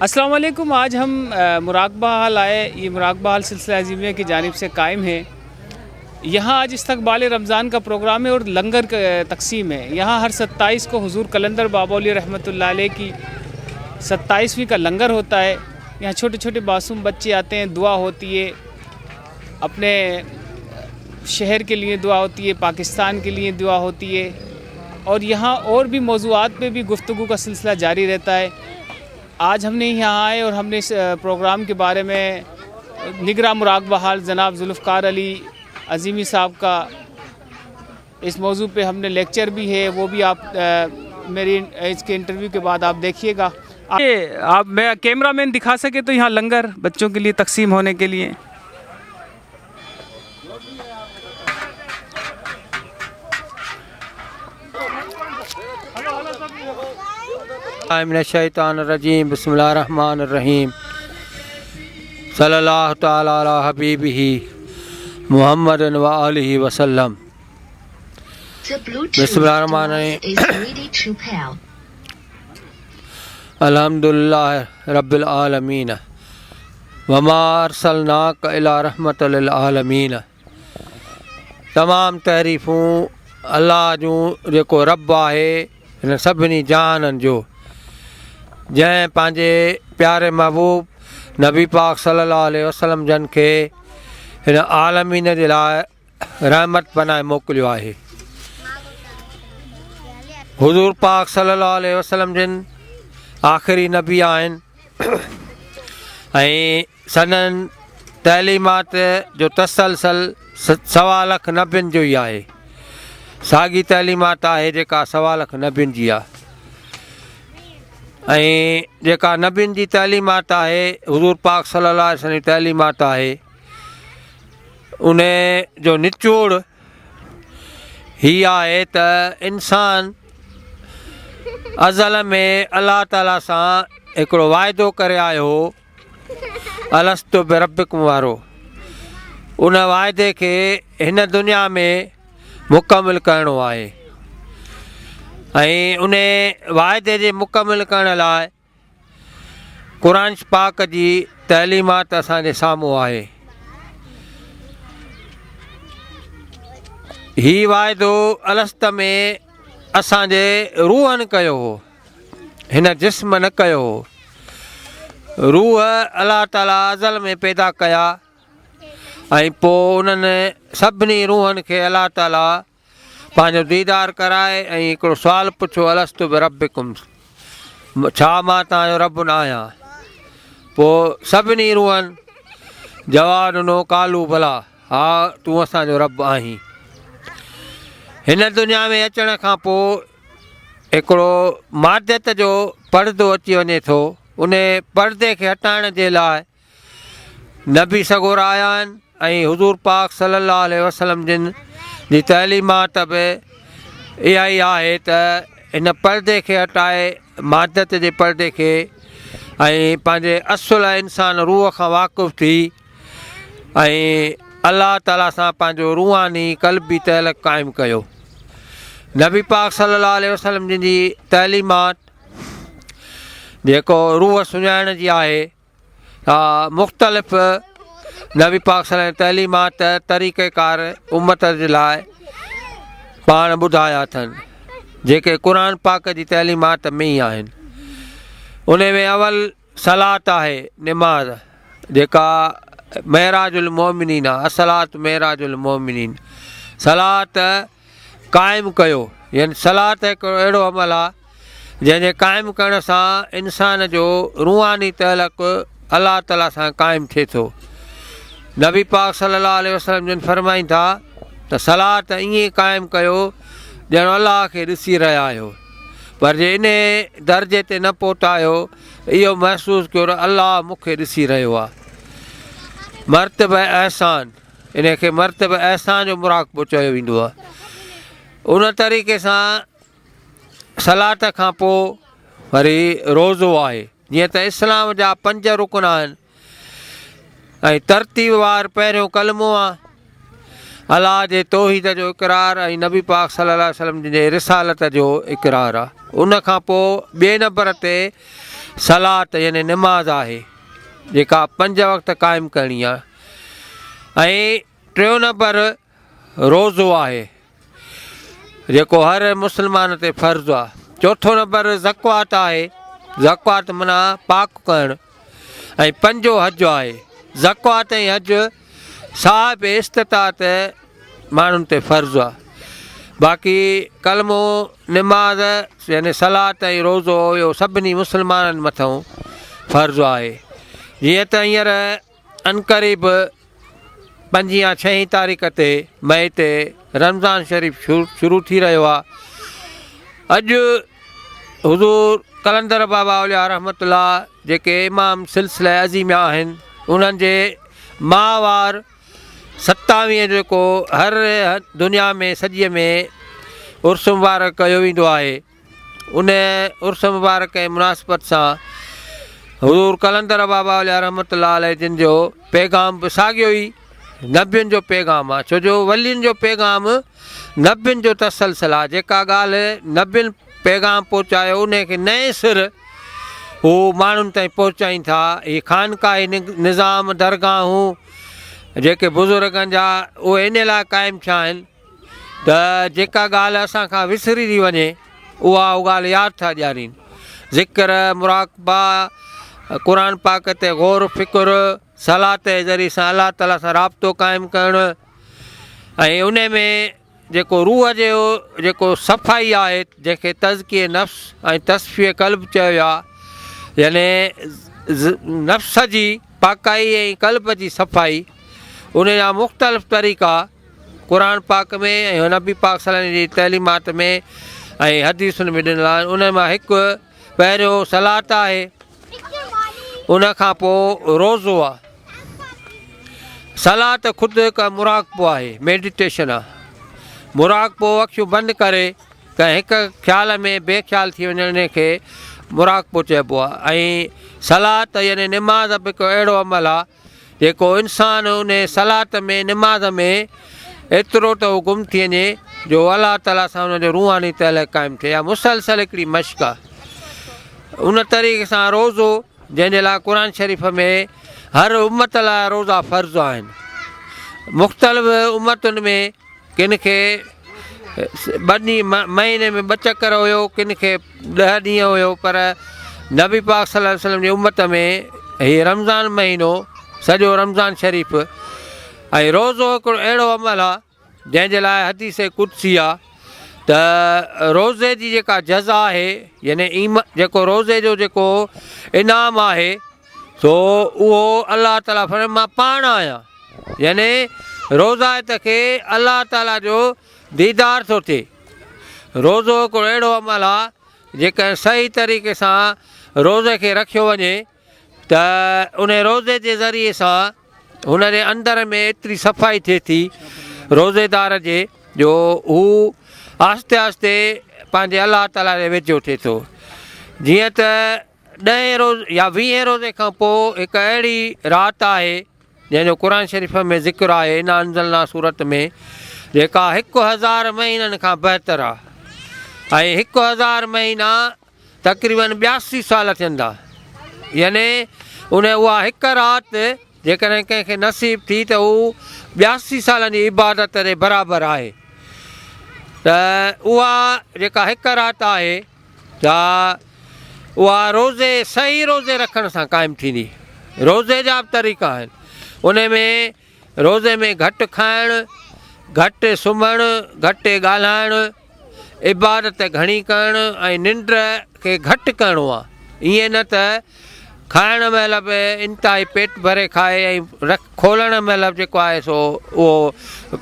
अस्सलाम वालेकुम। आज हम मुराकबा हाल आए। ये मुराकबा हाल सिलसिला अज़ीमिया की जानिब से कायम है। यहाँ आज इस्तक़बाल रमज़ान का प्रोग्राम है और लंगर तकसीम है। यहाँ हर 27 को हुज़ूर कलंदर बाबा औली रहमतुल्लाह अलैह की 27वीं का लंगर होता है। यहाँ छोटे छोटे मासूम बच्चे आते हैं, दुआ होती है, अपने शहर के लिए दुआ होती है, पाकिस्तान के लिए दुआ होती है, और यहाँ और भी मौज़ूआत पे भी गुफ्तगू का सिलसिला जारी रहता है। आज हमने यहाँ आए और हमने इस प्रोग्राम के बारे में निगरान मुराकबा हाल जनाब जुल्फ़कार अली अज़ीमी साहब का इस मौजू पे हमने लेक्चर भी है, वो भी आप मेरी इसके इंटरव्यू के बाद आप देखिएगा। आप मैं कैमरा मैन दिखा सके तो यहाँ लंगर बच्चों के लिए तकसीम होने के लिए। मिनश्शैतानिर्रजीम बिस्मिल्लाहिर्रहमानिर्रहीम सल्लल्लाहु तआला अला हबीबिही मुहम्मदिन व आलिहि वसल्लम। बिस्मिल्लाहिर्रहमानिर्रहीम अल्हम्दुलिल्लाहि रब्बिल आलमीन वमा अरसलनाक इला रहमतल लिल आलमीन। तमाम तारीफ़ूं अल्लाह जूं जेको रब आहे हिन सभिनी जहाननि जो, जंहिं पंहिंजे प्यारे महबूब नबी पाक सल्लल्लाहु अलैहि वसल्लम जन खे हिन आलमीन जे लाइ रहमत बनाए मोकिलियो आहे। हुज़ूर पाक सल्लल्लाहु अलैहि वसल्लम जिन आख़िरी नबी आहिनि ऐं सनन तइलीमात जो तसलसल 1.25 लाख नबियुनि जो ई आहे। साॻी तइलीमात आहे जेका 1.25 लाख नबियुनि जी आहे, ऐं जेका नबियुनि जी तइलीमात आहे हुज़ूर पाक सल्लल्लाहु अलैहि वसल्लम जी तइलीमात आहे, उन जो निचोड़ हीअ आहे त इंसान अज़ल में अल्लाह ताला सां हिकिड़ो वाइदो करे आयो हो, अलस्तु बिरब्बिकुम वारो। उन वाइदे खे हिन दुनिया में मुकमिल करिणो आहे, ऐं उन वाइदे जे मुकमिल करण लाइ क़ुरान पाक जी तइलीमात असांजे साम्हूं आहे। हीउ वाइदो अलस्त में असांजे रूहनि कयो हो, हिन जिस्म न कयो हो। रूह अल्लाह ताला अज़ल में पैदा कया ऐं पोइ उन्हनि सभिनी रूहनि खे अल्लाह ताला पंहिंजो दीदार कराए ऐं हिकिड़ो सुवालु पुछो, अलस्तु बिरब्बिकुम, छा मां तव्हांजो रब न आहियां? पोइ सभिनी रूहनि जवाबु ॾिनो, कालू भला, हा तूं असांजो रब आहीं। हिन दुनिया में अचण खां पोइ हिकिड़ो मादियत जो पर्दो अची वञे थो। उन पर्दे खे हटाइण जे लाइ नबी सगोर आया आहिनि ऐं हुज़ूर पाक सल्लल्लाहु अलैहि वसल्लम जिन जी तइलीमात बि इहा ई आहे त हिन पर्दे खे हटाए, मादियत जे पर्दे खे, ऐं पंहिंजे असुल इंसान रूह खां वाक़ुफ़ु थी ऐं अल्लाह ताला सां पंहिंजो रूहानी क़ल्बी तअल्लुक़ क़ाइमु कयो। नबी पाक सल्लल्लाहु अलैहि वसल्लम जिन जी तइलीमात जेको रूह सुञाइण जी आहे, मुख़्तलिफ़ नबी पाक सल्लल्लाहु अलैहि तइलीमात तरीक़ेकार उम्मत जे लाइ पाण ॿुधाया अथनि, जेके क़ुरान पाक जी तइलीमात में ई आहिनि। उन में अवल सलात आहे, निमाज़, जेका महराजुल मोमिनीन आहे। असलात महराजुल मोमिनीन, सलात क़ाइमु कयो, यानी सलात हिकिड़ो अहिड़ो अमल आहे जंहिंजे क़ाइमु करण सां इंसान जो रूहानी तअल्लुक़ अल्लाह ताला सां क़ाइमु थिए थो। नबी पाक सल्लल्लाहु अलैहि वसल्लम जिन फरमाईनि था त सलात ईअं क़ाइमु कयो ॼण अल्लाह खे ॾिसी रहिया आहियो, पर जे इन दर्जे ते न पहुतायो, इहो महसूसु कयो त अल्लाह मूंखे ॾिसी रहियो आहे। मर्तब अहसान, इन खे मर्तब अहसान जो मुराक़बो चयो वेंदो आहे। उन तरीक़े सां सलात खां पोइ वरी रोज़ो आहे। जीअं त इस्लाम जा 5 रुकन आहिनि ऐं तरतीबवार पहिरियों कलमो आहे, अलाह जे तौहीद जो इक़रार ऐं नबी पाक सल्लल्लाहु अलैहि वसल्लम जे रिसालत जो इक़रार आहे। उन खां पोइ ॿिए नंबर ते सलात यानी निमाज़ आहे जेका 5 वक़्त क़ाइमु करणी आहे। ऐं टियों नंबर रोज़ो आहे जेको हर मुस्लमान ते फ़र्ज़ु आहे। चोथों नंबर ज़कात आहे, ज़कात माना पाक करणु। ऐं 5 हज आहे। ज़कात ऐं हज साहिब इस्तिताअत माण्हुनि ते फ़र्ज़ु आहे। बाक़ी कलमो निमाज़ यानी सलात ऐं रोज़ो इहो सभिनी मुस्लमाननि मथां फ़र्ज़ु आहे। जीअं त हींअर अनक़रीब 5 या 6 तारीख़ ते मई ते रमज़ान शरीफ़ शुरू थी रहियो आहे। अॼु हुज़ूर कलंदर बाबा औलिया रहमतुल्लाह जेके इमाम सिलसिला अज़ीम आहिनि उन्हनि जे माहवार 27 जेको हर दुनिया में सॼीअ में उर्स मुबारक कयो वेंदो आहे। उन उर्स मुबारक जे मुनासिबत सां हुज़ूर कलंदर बाबा औलिया रहमतुल्लाह अलैह जिन जो पैगाम बि साॻियो ई नबियुनि जो पैगाम आहे। छो जो वलियुनि जो पैगाम नबियुनि जो तसलसल आहे। जेका ॻाल्हि नबियुनि पैगाम पहुचायो उनखे नए सिर हू माण्हुनि ताईं पहुचाइनि था। हीअ ख़ानकाही निज़ाम दरगाहूं जेके बुज़ुर्गनि जा उहे इन लाइ क़ाइमु थिया आहिनि त जेका ॻाल्हि असांखां विसरी थी वञे उहा ॻाल्हि यादि था ॾियारीनि। ज़िक्र मुराक़बा क़ुर पाक ते ग़ौर फ़िकुर सलात जे ज़रिए सां अलाह ताला सां राब्तो क़ाइमु करणु। ऐं उन में जेको रूह जो जेको सफ़ाई आहे जंहिंखे तज़किए नफ़्स ऐं तस्फ़िए क़ल्ब चयो आहे यानी नफ़्स जी पाकाई ऐं क़ल्ब जी सफ़ाई उन जा मुख़्तलिफ़ तरीक़ा क़ुर पाक में ऐं नबी पाक सल्लल्लाहु अलैहि वसल्लम जी तइलीमात में ऐं हदीसुनि में ॾिनल आहिनि। उन मां हिकु पहिरियों सलात आहे, उन खां पोइ रोज़ो आहे। सलात ख़ुदि हिकु मुराक़बो आहे, मेडिटेशन आहे। मुराक़बो अखियूं बंदि करे कंहिं हिकु ख़्याल में बेख़्याल थी वञण खे मुराक़बो चइबो आहे। ऐं सलात यानी निमाज़ बि हिकु अहिड़ो अमल आहे जेको इंसानु उन सलात में निमाज़ में एतिरो त उहो गुम थी वञे जो अलाह ताला सां हुनजो रूहानी तइल्लुक़ क़ाइमु थिए। या मुसलसल हिकिड़ी मश्क आहे। उन तरीक़े सां रोज़ो जंहिंजे लाइ क़ुर शरीफ़ में हर उम्मत लाइ रोज़ा फ़र्ज़ु आहिनि। मुख़्तलिफ़ उम्मतुनि में किन खे 2 महीने में 2 चकर हुयो, किन खे 10 ॾींहं हुयो, पर नबी पाक सल्लल्लाहु अलैहि वसल्लम जी उम्मत में हीअ रमज़ान महीनो सॼो रमज़ान शरीफ़ ऐं रोज़ो हिकिड़ो अहिड़ो अमल आहे जंहिंजे लाइ हदीस कुदसी आहे त रोज़े जी जेका जज़ा आहे यानी जेको रोज़े जो जेको इनाम आहे सो उहो अलाह ताला फरमाए मां पाण आहियां। यानी रोज़ात खे अलाह ताला जो दीदार थो थिए। रोज़ो हिकिड़ो अहिड़ो अमल आहे जेकर सही तरीक़े सां रोज़े खे रखियो वञे त उन रोज़े जे ज़रिए सां हुन जे अंदर में एतिरी सफ़ाई थिए थी रोज़ेदार जे जो हू आहिस्ते आहिस्ते पंहिंजे अलाह ताला जे वेझो थिए थो। जीअं त 10 रोज़ या 20 रोज़े खां पोइ हिकु अहिड़ी राति आहे जंहिंजो क़ुर शरीफ़ में ज़िक्र आहे इना अंज़लना सूरत में जेका 1000 महीननि खां बहितर आहे। ऐं 1000 महीना तक़रीबन 82 साल थियंदा। यानी उहा हिकु राति जेकॾहिं कंहिंखे नसीब थी त हू 82 सालनि जी इबादत जे बराबरि आहे। त उहा जेका हिकु राति आहे त उहा रोज़े सही रोज़े रखण सां क़ाइमु थींदी। रोज़े जा बि तरीक़ा आहिनि। उन में रोज़े में घटि खाइणु, घटि सुम्हणु, घटि ॻाल्हाइणु, इबादत घणी करणु ऐं निंड खे घटि करिणो आहे। ईअं न त खाइण महिल बि इंतिहाई पेट भरे खाए ऐं खोलण महिल जेको आहे सो उहो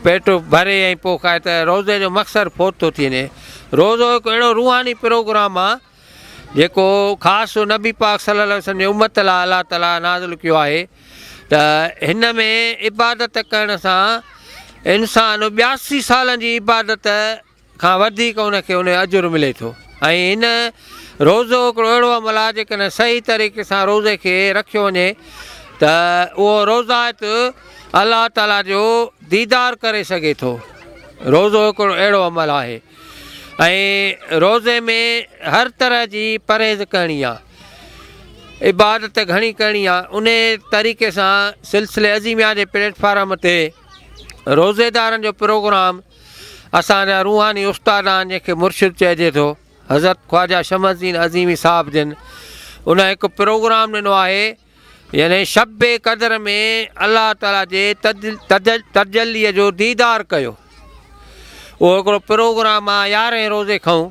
पेट भरे ऐं पोइ खाए त रोज़े जो मक़सदु फोत थो थी वञे। रोज़ो हिकु अहिड़ो रूहानी प्रोग्राम आहे जेको ख़ासि नबी पाक सल्लल्लाहु अलैहि वसल्लम जी उम्मत लाइ अलाह ताला नाज़िल कयो आहे त हिन में इबादत करण सां इंसानु 82 सालनि जी इबादत खां वधीक उनखे उन अजुर मिले थो। ऐं हिन रोज़ो हिकिड़ो अहिड़ो अमल आहे जेकॾहिं सही तरीक़े सां रोज़े खे रखियो वञे त उहो रोज़ात अलाह ताला जो दीदार करे सघे थो। रोज़ो हिकिड़ो अहिड़ो अमल आहे। ऐं रोज़े में हर तरह जी परहेज़ करणी आहे। इबादत घणी करणी आहे। उन तरीक़े सां सिलसिले अज़ीमिया जे प्लेटफार्म ते रोज़ेदारनि जो प्रोग्राम असांजा रूहानी उस्ताद आहिनि जंहिंखे मुर्शिद चइजे थो, हज़रत ख्वाजा शमसुद्दीन अज़ीमी साहिब जिन, उन हिकु प्रोग्राम ॾिनो आहे, यानी शब क़दर में अलाह ताला जे तजल्लीअ जो दीदार कयो। उहो हिकिड़ो प्रोग्राम आहे 11 रोज़े खां,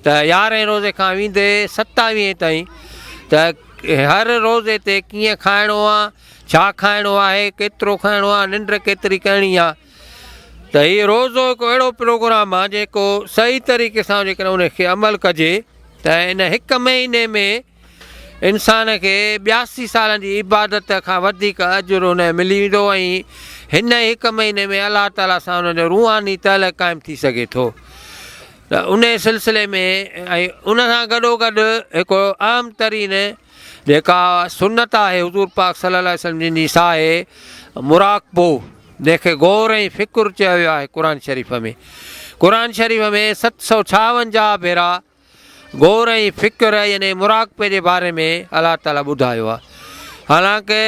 त 11 रोज़े खां वेंदे 27 ताईं, त हर रोज़े ते कीअं खाइणो आहे, छा खाइणो आहे, केतिरो खाइणो आहे, निंड केतिरी करणी आहे। त हीअ रोज़ो हिकु अहिड़ो प्रोग्राम आहे जेको सही तरीक़े सां जेकॾहिं उनखे अमल कजे त इन हिकु महीने में इंसान खे 82 सालनि जी इबादत खां वधीक अजुर उन मिली वेंदो, ऐं हिन हिकु महीने में अलाह ताला सां उनजो रूहानी तअल्लुक़ क़ाइमु थी सघे थो। त उन सिलसिले में ऐं उन सां गॾोगॾु हिकिड़ो आम तरीन जेका सुनत आहे हुज़ूर पाक सल्लल्लाहु अलैहि वसल्लम जिन जी सा आहे मुराक़बो, जंहिंखे गौर ऐं फ़िकुर चयो वियो आहे क़ुर शरीफ़ में। क़ुर शरीफ़ में 756 भेरा गौर ऐं फ़िकुर यानी मुराक़बे जे बारे में अलाह ताला ॿुधायो आहे। हालांकि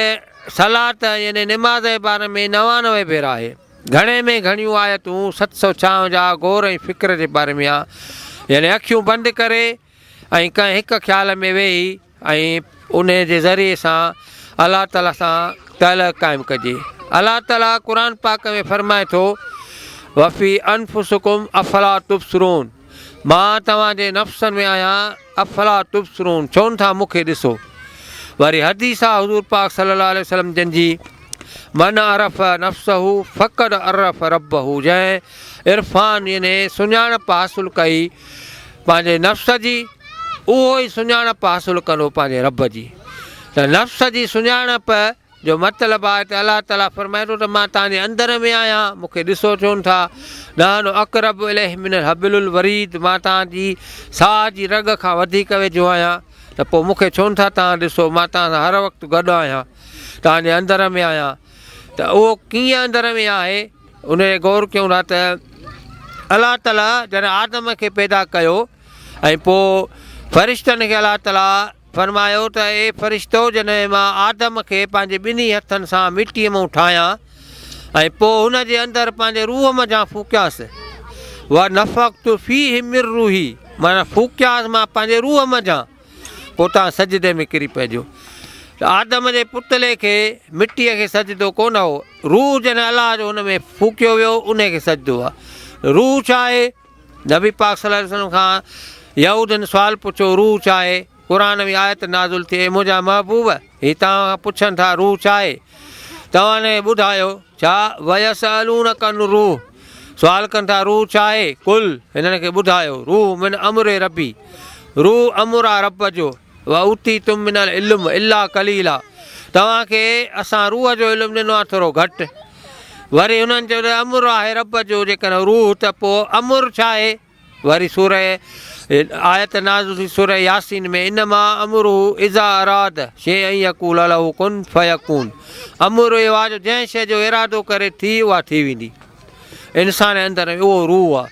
सलात यानी निमाज़ जे बारे में 99 भेरा आहे। घणे में घणियूं आयतूं 756 गौर ऐं फ़िक्र जे बारे में आहे, यानी अखियूं बंदि करे ऐं कंहिं हिकु ख़्याल में वेही ऐं उन जे ज़रिए सां अलाह ताला सां तअल्लुक़ क़ाइमु कजे। अलाह ताला क़ुर पाक में फरमाए थो, वफ़ी अनफुसकुम अफला तुबसिरून, मां तव्हांजे नफ़्सनि में आहियां, अफला तुबसिरून, चवनि था मूंखे ॾिसो। वरी हदीस आहे हुज़ूर पाक सल्लल्लाहु अलैहि वसल्लम जिन जी, मन अरफ़ नफ़्सहू फ़क़द अरफ़ रब्बहू, जंहिं इरफ़ान यानी सुञाणप हासिलु कई पंहिंजे नफ़्स जी, उहो ई सुञाणप हासिलु कंदो पंहिंजे रब जी। त नफ़्स जी सुञाणप जो मतिलबु आहे त अलाह ताला फरमाए थो त मां तव्हांजे अंदर में आहियां, मूंखे ॾिसो, चवनि था नानो अक़रब इलैहि मिनल हबिलुल वरीद, मां तव्हांजी साह जी रग खां वधीक वेझो आहियां। त पोइ मूंखे चवनि था तव्हां ॾिसो, मां तव्हां सां हर वक़्तु गॾु आहियां, तव्हांजे अंदर में आहियां। त उहो कीअं अंदर में आहे उन ते गौर कयूं था त अलाह ताला जॾहिं आदम खे पैदा कयो ऐं पोइ फ़रिश्तनि खे अलाह ताला फरमायो त ए फ़रिश्तो, जॾहिं मां आदम खे पंहिंजे ॿिन्ही हथनि सां मिटीअ मां ठाहियां ऐं पोइ हुनजे अंदरि पंहिंजे रूह मज़ा फूकियासि, उहा नफ़क़तु फ़ीहि मिन रूही, माना फूकियासि मां पंहिंजे रूह मज़ा, पोइ तव्हां सजदे में किरी पइजो। त आदम जे पुतले खे मिटीअ खे सजदो कोन हो, रूह जॾहिं अलाह जो हुन में फूकियो वियो उनखे सजदो आहे। रूह छा आहे? नबी पाक सल्लल्लाहु अलैहि वसल्लम खां यहूदनि सुवालु पुछो, रूह छा आहे? क़ुर में आयत नाज़ुल थिए, मुंहिंजा महबूब हीअ तव्हां पुछनि था रूह छा आहे, तव्हां ने ॿुधायो छा? वयसअलूनका अन रूह, सुवालु कनि था रूह छा आहे? कुल, हिननि खे ॿुधायो, रूह मिन अमरे रबी, रूह अमुर आहे रब जो, व उती तुम मिनल इल्म इल्ला कलीला, तव्हांखे असां रूह जो इल्मु ॾिनो आहे थोरो घटि। वरी हुननि चयो त अमुर आहे रब जो जेकॾहिं रूह, त पोइ अमुर छा आहे? वरी आयत नाज़िल थी सूरह यासीन में, इनमा अमरुहु इज़ा अराद शैअन यक़ूल लहू कुन फयकून, अमुर इहो आहे जो जंहिं शइ जो इरादो करे थी उहा थी वेंदी। इंसान जे अंदरि उहो रूह आहे,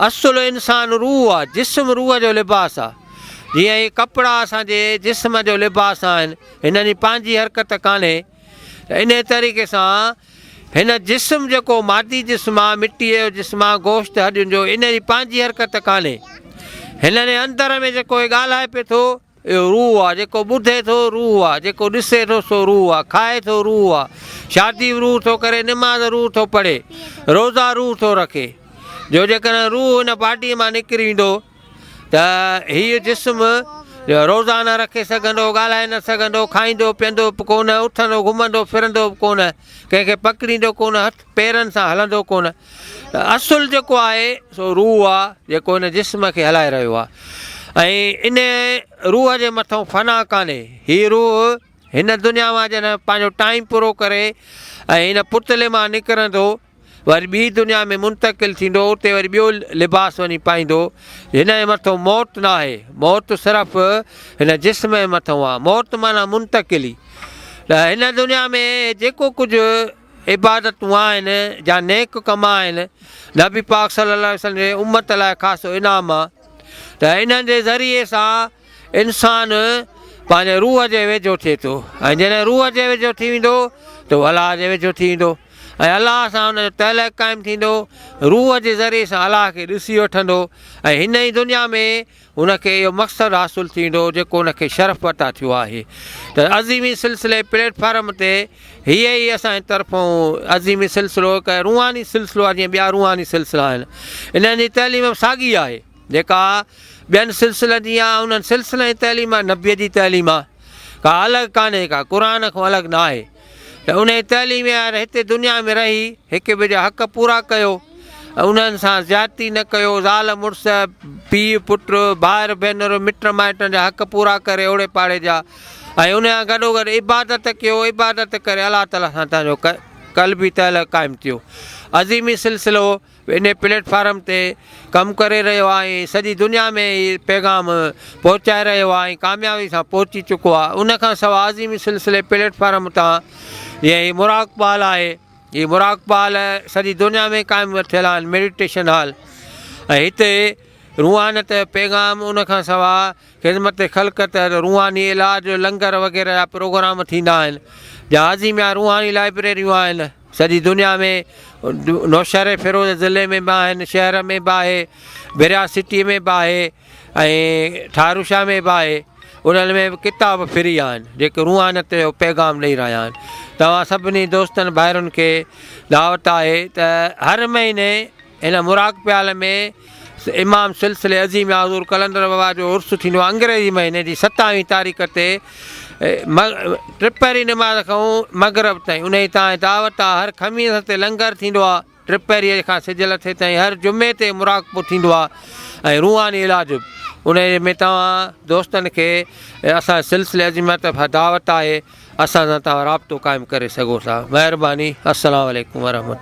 असुलु इंसानु रूह आहे, जिस्म रूह जो लिबास आहे। जीअं ही कपिड़ा असांजे जिस्म जो लिबास आहिनि, हिननि जी पंहिंजी हरकत कान्हे, इन तरीक़े सां हिन जिस्म जेको मादी जिस्म आहे, मिटीअ जो जिस्म आहे, गोश्त हॾियुनि जो, इन जी पंहिंजी हरकत कान्हे। हिन जे अंदर में जेको ॻाल्हाए पिए थो इहो रूह आहे, जेको ॿुधे थो रूह आहे, जेको ॾिसे थो सो रूह आहे, खाए थो रूह आहे, शादी रूह थो करे, निमाज़ रूह थो पढ़े, रोज़ा रूह थो रखे। जो जेकॾहिं रूह हिन बॉडीअ मां निकिरी वेंदो त हीअ जिस्म रोज़ा न रखे सघंदो, ॻाल्हाए न सघंदो, खाईंदो पीअंदो बि कोन, उथंदो घुमंदो फिरंदो बि कोन, कंहिंखे पकड़ींदो कोन, हथ पेरनि सां हलंदो कोन। त असुलु जेको आहे सो रूह आहे, जेको हिन जिस्म खे हलाए रहियो आहे। ऐं इन रूह जे मथां फ़ना कान्हे। हीअ रूह हिन दुनिया मां जॾहिं पंहिंजो टाइम पूरो करे ऐं हिन पुतले मां निकिरंदो, वरी ॿी दुनिया में मुंतक़िल थींदो, उते वरी ॿियो लिबास वञी पाईंदो। हिन जे मथां मौत न आहे, मौत सिर्फ़ु हिन जिस्म जे मथां आहे। मौत माना मुंतक़िली। त हिन दुनिया में जेको कुझु इबादतूं आहिनि जा नेक कम आहिनि, नबी पाक सल्लल्लाहु अलैहि वसल्लम जे उम्मत लाइ ख़ासि इनाम आहे। त इन्हनि जे ज़रिए सां इंसानु पंहिंजे रूह जे वेझो थिए थो ऐं जॾहिं रूह जे वेझो थी वेंदो त उहो अलाह जे वेझो थी वेंदो ऐं अलाह सां हुनजो तइल्लुक़ क़ाइमु थींदो रूह जे ज़रिए सां अलाह खे ॾिसी वठंदो ऐं हिन ई दुनिया में हुनखे इहो मक़सदु हासिलु थींदो जेको हुनखे शरफ़ अता थियो आहे। त अज़ीमी सिलसिले प्लेटफार्म ते हीअ ई असांजे तरफ़ूं अज़ीमी सिलसिलो हिकु रूहानी सिलसिलो आहे जीअं ॿिया रूहानी सिलसिला आहिनि। इन्हनि जी तइलीम साॻी आहे जेका ॿियनि सिलसिलनि जी आहे। उन्हनि सिलसिले जी तइलीम आहे नबीअ जी तइलीम आहे, का अलॻि कान्हे, का क़ुर खां अलॻि न आहे। त उन जी तइलीम यार हिते दुनिया में रही हिक ॿिए जा हक़ पूरा कयो, उन्हनि सां ज़्यादती न कयो, ज़ाल मुड़ुस पीउ पुटु भाउर भेनर मिट माइटनि जा हक़ पूरा करे ओड़े पाड़े जा ऐं उन सां गॾोगॾु इबादत कयो। इबादत करे अलाह ताला सां तव्हांजो क़ल्बी तइल्लुक़ क़ाइमु थियो। अज़ीमी सिलसिलो इन प्लेटफार्म ते कमु करे रहियो आहे, सॼी दुनिया में हीउ पैगाम पहुचाए रहियो आहे ऐं कामयाबी सां पहुची चुको आहे। उनखां सवाइ अज़ीमी सिलसिले प्लेटफार्म तां जीअं हीउ मुराक़बा हॉल आहे, हीउ मुराक़बा हॉल सॼी दुनिया में क़ाइमु थियल आहिनि, मेडिटेशन हॉल ऐं हिते रूहानत पैगाम उनखां सवाइ ख़िदमत ख़ल्क़त रूहानी इलाज लंगर वग़ैरह जा प्रोग्राम थींदा आहिनि। जा अज़ीमिया रूहानी लाइब्रेरियूं आहिनि सॼी दुनिया में, नौशहर फिरोज़ ज़िले में बि आहिनि, शहर में बि आहे, बिरिया सिटी में बि आहे ऐं ठारूशा में बि आहे। उन्हनि में बि किताब फ्री आहिनि जेके रूहानत जो पैगाम ॾेई रहिया आहिनि। तव्हां सभिनी दोस्तनि भाइरुनि खे दावत आहे त हर महीने हिन मुराक़बे हॉल में इमाम सिलसिले अज़ीम हज़ूर कलंदर बाबा जो उर्स थींदो आहे अंग्रेज़ी महीने जी 27 तारीख़ ते टिपहरी नमाज़ खां मग़रिब ताईं। उन जी तव्हांजी दावत आहे। हर ख़मीस ते लंगर थींदो आहे, टिपहरीअ खां सिजल थिए ताईं। हर जुमे ते मुराक़बो थींदो आहे ऐं रूहानी इलाज उन में तव्हां दोस्तनि खे असां सिलसिले अज़ीम तरफ़ां दावत आहे, असां सां तव्हां राब्तो क़ाइमु करे सघो था। महिरबानी। अस्सलामु अलैकुम वरहमतुल्लाह।